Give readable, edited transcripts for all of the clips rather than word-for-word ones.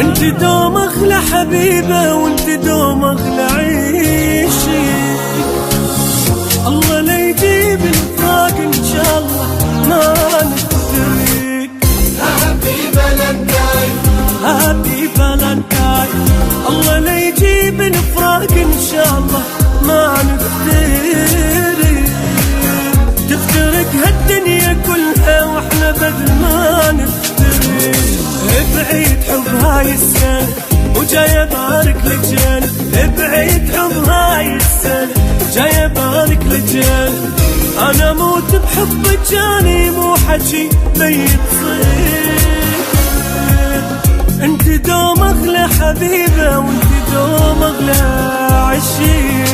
انت دوم اغلى حبيبه وانت دوم اغلى عيشي. الله لا يجيب الفراق ان شاء الله ما نفترق. هابي فالنتاين هابي فالنتاين. الله لا يجيب الفراق ان شاء الله ما نفترق. تفترق هالدنيا كلها واحنا بدل ما نفترق. بعيد حب هاي السنة وجاي ابارك لجان. بعيد حب هاي السنة جاي ابارك لجان. انا موت بحب جاني مو حكي ميت صير. انت دوم اغلى حبيبة وانت دوم اغلى عشيق.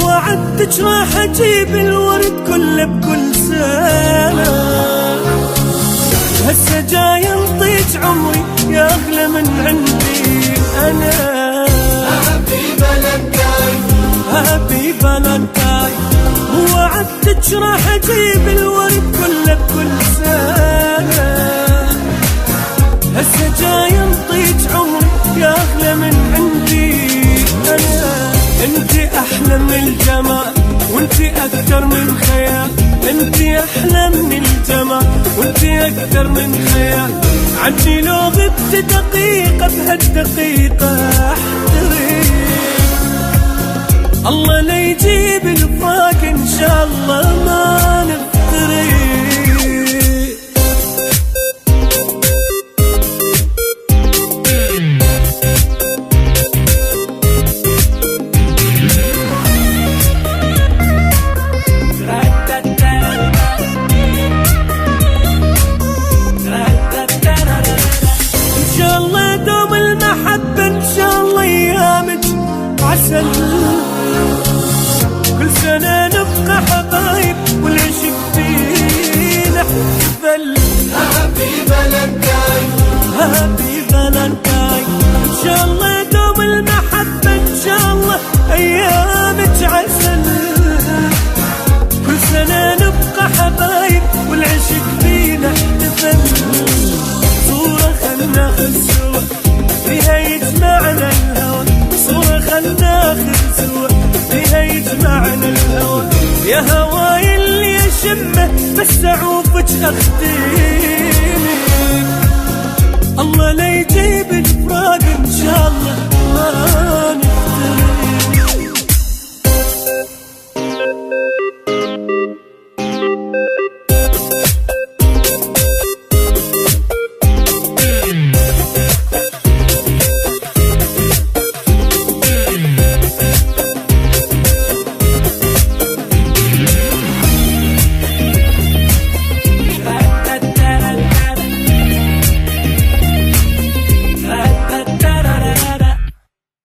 وعدتك راح اجيب الورد كله بكل سنة. هسه جاي انطيك عمري يا اغلى من عندي انا. هابي فالنتاين هابي فالنتاين. وعدتك راح اجيب الورد كله بكل سنة. هسه جاي انطيك عمري يا اغلى من عندي انا. انت احلى من الجمال وانت اكثر من خيال. انت احلى من الجمال وانت اكثر من خيال. عني لو غبت دقيقة بهالدقيقة احترق. الله لا يجيب الفراق ان شاء الله ما نفترق. كل سنة نبقى حبايب والعشق فينا احتفل. هابي فالنتاين هابي فالنتاين. ان شاء الله دوم المحبة ان شاء الله ايامك عسل. كل سنة نبقى حبايب والعشق فينا احتفل. صورة خلنا ناخذ سوا فيها يجمعنا الهوى. صورة خلنا ناخذ سوا فيها يجمعنا الهوى. يا هواي اللي اشمه بس اعوفك اختي.